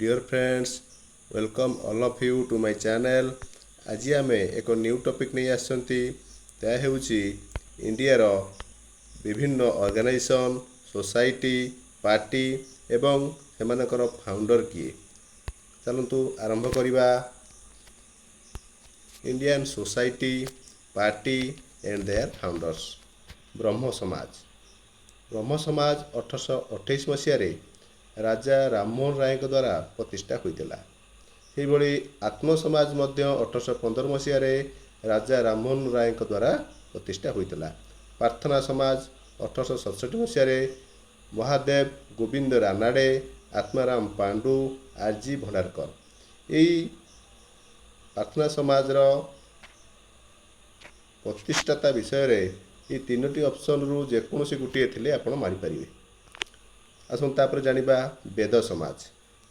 Dear friends, welcome all of you to my channel. ଆଜି ଆମେ ଏକ ନ୍ୟୁ ଟପିକ୍ ନେଇ ଆସିଛନ୍ତି। ତାହା ହେଉଛି ଇଣ୍ଡିଆର ବିଭିନ୍ନ ଅର୍ଗାନାଇଜେସନ୍, ସୋସାଇଟି, ପାର୍ଟି ଏବଂ ସେମାନଙ୍କର ଫାଉଣ୍ଡର କିଏ। ଚାଲନ୍ତୁ ଆରମ୍ଭ କରିବା। Indian society, party and their founders। ବ୍ରହ୍ମ ସମାଜ। ବ୍ରହ୍ମ ସମାଜ 1828 ମସିହାରେ ରାଜା ରାମମୋହନ ରାୟଙ୍କ ଦ୍ୱାରା ପ୍ରତିଷ୍ଠା ହୋଇଥିଲା। ସେହିଭଳି ଆତ୍ମ ସମାଜ ମଧ୍ୟ 1815 ମସିହାରେ ରାଜା ରାମମୋହନ ରାୟଙ୍କ ଦ୍ୱାରା ପ୍ରତିଷ୍ଠା ହୋଇଥିଲା। ପ୍ରାର୍ଥନା ସମାଜ 1867 ମସିହାରେ ମହାଦେବ ଗୋବିନ୍ଦ ରାନାଡେ, ଆତ୍ମାରାମ ପାଣ୍ଡୁ, ଆର୍.ଜି. ଭଣ୍ଡାରକର। ଏହି ପ୍ରାର୍ଥନା ସମାଜର ପ୍ରତିଷ୍ଠାତା ବିଷୟରେ ଏହି ତିନୋଟି ଅପସନ୍ରୁ ଯେକୌଣସି ଗୋଟିଏ ଥିଲେ ଆପଣ ମାରିପାରିବେ। ଆସନ୍ତୁ ତାପରେ ଜାଣିବା ବେଦ ସମାଜ।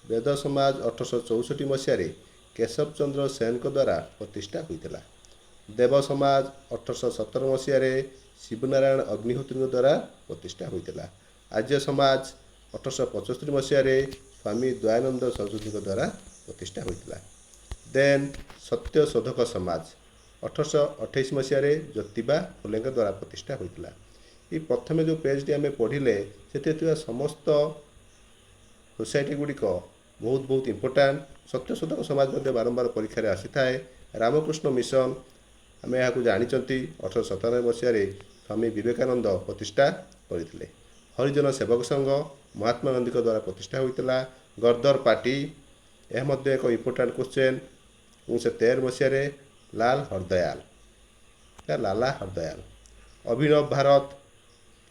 ବେଦ ସମାଜ 1864 ମସିହାରେ କେଶବ ଚନ୍ଦ୍ର ସେନଙ୍କ ଦ୍ୱାରା ପ୍ରତିଷ୍ଠା ହୋଇଥିଲା। ଦେବ ସମାଜ 1817 ମସିହାରେ ଶିବନାରାୟଣ ଅଗ୍ନିହୋତ୍ରୀଙ୍କ ଦ୍ୱାରା ପ୍ରତିଷ୍ଠା ହୋଇଥିଲା। ଆର୍ଯ୍ୟ ସମାଜ 1875 ମସିହାରେ ସ୍ୱାମୀ ଦୟାନନ୍ଦ ସରସ୍ୱତୀଙ୍କ ଦ୍ୱାରା ପ୍ରତିଷ୍ଠା ହୋଇଥିଲା। ଦେନ୍ ସତ୍ୟ ଶୋଧକ ସମାଜ 1828 ମସିହାରେ ଜ୍ୟୋତିବା ଫୁଲେଙ୍କ ଦ୍ୱାରା ପ୍ରତିଷ୍ଠା ହୋଇଥିଲା। ଏହି ପ୍ରଥମେ ଯେଉଁ ପେଜ୍ଟି ଆମେ ପଢ଼ିଲେ ସେଥିରେ ଥିବା ସମସ୍ତ ସୋସାଇଟି ଗୁଡ଼ିକ ବହୁତ ଇମ୍ପୋର୍ଟାଣ୍ଟ। ସତ୍ୟଶୋଧକ ସମାଜ ମଧ୍ୟ ବାରମ୍ବାର ପରୀକ୍ଷାରେ ଆସିଥାଏ। ରାମକୃଷ୍ଣ ମିଶନ ଆମେ ଏହାକୁ ଜାଣିଛନ୍ତି 1897 ମସିହାରେ ସ୍ୱାମୀ ବିବେକାନନ୍ଦ ପ୍ରତିଷ୍ଠା କରିଥିଲେ। ହରିଜନ ସେବକ ସଂଘ ମହାତ୍ମା ଗାନ୍ଧୀଙ୍କ ଦ୍ୱାରା ପ୍ରତିଷ୍ଠା ହୋଇଥିଲା। ଗଦର ପାର୍ଟି ଏହା ମଧ୍ୟ ଏକ ଇମ୍ପୋର୍ଟାଣ୍ଟ କ୍ୱେଶ୍ଚେନ୍ 1913 ମସିହାରେ ଲାଲା ହରଦୟାଲ। ଅଭିନବ ଭାରତ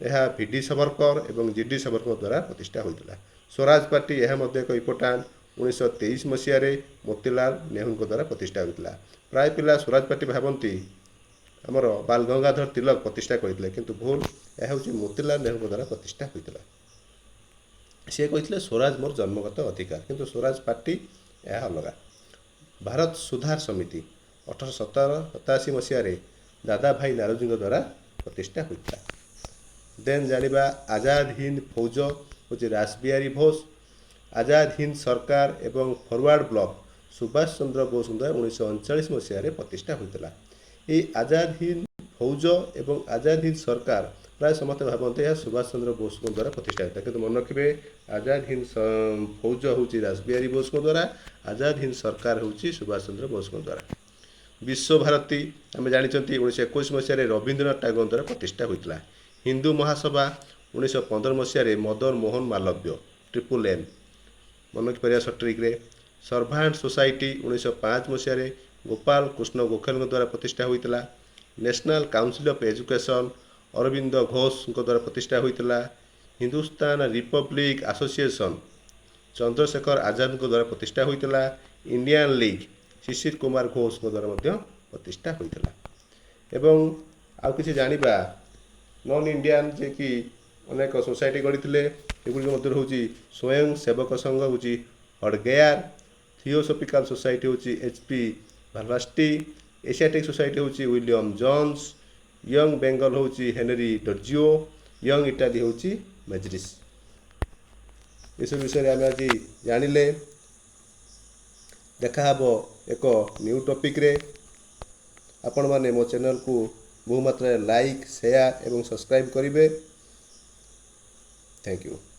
ଏହା ଭି.ଡି. ସାବରକର ଏବଂ ଜି.ଡି. ସାବରକରଙ୍କ ଦ୍ୱାରା ପ୍ରତିଷ୍ଠା ହୋଇଥିଲା। ସ୍ୱରାଜ ପାର୍ଟି ଏହା ମଧ୍ୟ ଏକ ଇମ୍ପୋର୍ଟାଣ୍ଟ 1923 ମସିହାରେ ମୋତିଲାଲ ନେହେରୁଙ୍କ ଦ୍ୱାରା ପ୍ରତିଷ୍ଠା ହୋଇଥିଲା। ପ୍ରାୟ ପିଲା ସ୍ୱରାଜ ପାର୍ଟି ଭାବନ୍ତି ଆମର ବାଲ ଗଙ୍ଗାଧର ତିଲକ ପ୍ରତିଷ୍ଠା କରିଥିଲେ, କିନ୍ତୁ ଭୁଲ, ଏହା ହେଉଛି ମୋତିଲାଲ ନେହେରୁଙ୍କ ଦ୍ୱାରା ପ୍ରତିଷ୍ଠା ହୋଇଥିଲା। ସେ କହିଥିଲେ ସ୍ୱରାଜ ମୋର ଜନ୍ମଗତ ଅଧିକାର, କିନ୍ତୁ ସ୍ୱରାଜ ପାର୍ଟି ଏହା ଅଲଗା। ଭାରତ ସୁଧାର ସମିତି 1887 ମସିହାରେ ଦାଦା ଭାଇ ନାରୋଜୀଙ୍କ ଦ୍ୱାରା ପ୍ରତିଷ୍ଠା ହୋଇଥିଲା। ଦେନ୍ ଜାଣିବା ଆଜାଦ ହିନ୍ଦ ଫୌଜ ହେଉଛି ରାସବିହାରୀ ଘୋଷ। ଆଜାଦ ହିନ୍ଦ ସରକାର ଏବଂ ଫରୱାର୍ଡ ବ୍ଲକ ସୁଭାଷ ଚନ୍ଦ୍ର ବୋଷଙ୍କ ଦ୍ୱାରା 1939 ମସିହାରେ ପ୍ରତିଷ୍ଠା ହୋଇଥିଲା। ଏହି ଆଜାଦ ହିନ୍ଦ ଫୌଜ ଏବଂ ଆଜାଦ ହିନ୍ଦ ସରକାର ପ୍ରାୟ ସମସ୍ତେ ଭାବନ୍ତି ଏହା ସୁଭାଷ ଚନ୍ଦ୍ର ବୋଷଙ୍କ ଦ୍ୱାରା ପ୍ରତିଷ୍ଠା ହୋଇଥିଲା, କିନ୍ତୁ ମନେ ରଖିବେ ଆଜାଦ ହିନ୍ଦ ଫୌଜ ହେଉଛି ରାସବିହାରୀ ବୋଷଙ୍କ ଦ୍ୱାରା, ଆଜାଦ ହିନ୍ଦ ସରକାର ହେଉଛି ସୁଭାଷ ଚନ୍ଦ୍ର ବୋଷଙ୍କ ଦ୍ୱାରା। ବିଶ୍ୱଭାରତୀ ଆମେ ଜାଣିଛନ୍ତି 1921 ମସିହାରେ ରବୀନ୍ଦ୍ରନାଥ ଟାଗୋରଙ୍କ ଦ୍ୱାରା ପ୍ରତିଷ୍ଠା ହୋଇଥିଲା। ହିନ୍ଦୁ ମହାସଭା 1915 ମସିହାରେ ମଦନ ମୋହନ ମାଲବ୍ୟ NNN ମନେ ରଖିପାରିବା ସଠିକରେ। ସର୍ଭାଣ୍ଟ ସୋସାଇଟି 1905 ମସିହାରେ ଗୋପାଳ କୃଷ୍ଣ ଗୋଖଲେଙ୍କ ଦ୍ୱାରା ପ୍ରତିଷ୍ଠା ହୋଇଥିଲା। National council of education Aurobindo ଘୋଷଙ୍କ ଦ୍ୱାରା ପ୍ରତିଷ୍ଠା ହୋଇଥିଲା। ହିନ୍ଦୁସ୍ତାନ ରିପବ୍ଲିକ ଆସୋସିଏସନ ଚନ୍ଦ୍ରଶେଖର ଆଜାଦଙ୍କ ଦ୍ୱାରା ପ୍ରତିଷ୍ଠା ହୋଇଥିଲା। ଇଣ୍ଡିଆନ ଲିଗ୍ ଶିଶିର କୁମାର ଘୋଷଙ୍କ ଦ୍ୱାରା ମଧ୍ୟ ପ୍ରତିଷ୍ଠା ହୋଇଥିଲା। ଏବଂ ଆଉ କିଛି ଜାଣିବା ନନ୍ ଇଣ୍ଡିଆନ ଯିଏକି ଅନେକ ସୋସାଇଟି ଗଢ଼ିଥିଲେ, ଏଗୁଡ଼ିକ ମଧ୍ୟରୁ ହେଉଛି ସ୍ୱୟଂ ସେବକ ସଂଘ ହେଉଛି ହଡ଼ଗେୟାର, ଥିଓସୋଫିକାଲ ସୋସାଇଟି ହେଉଛି H.P. ଭାଲଭାଷ୍ଟି, ଏସିଆଟିକ୍ ସୋସାଇଟି ହେଉଛି ୱିଲିୟମ ଜୋନ୍ସ, ୟଙ୍ଗ ବେଙ୍ଗଲ ହେଉଛି ହେନରୀ ଡର୍ଜିଓ, ୟଙ୍ଗ ଇଟାଲୀ ହେଉଛି ମେଜରିସ୍। ଏସବୁ ବିଷୟରେ ଆମେ ଆଜି ଜାଣିଲେ। ଦେଖାହେବ ଏକ ନ୍ୟୁ ଟପିକ୍ରେ। ଆପଣମାନେ ମୋ ଚ୍ୟାନେଲକୁ ବହୁମାତ୍ରାରେ ଲାଇକ୍, ସେୟାର ଏବଂ ସବସ୍କ୍ରାଇବ୍ କରିବେ। Thank you.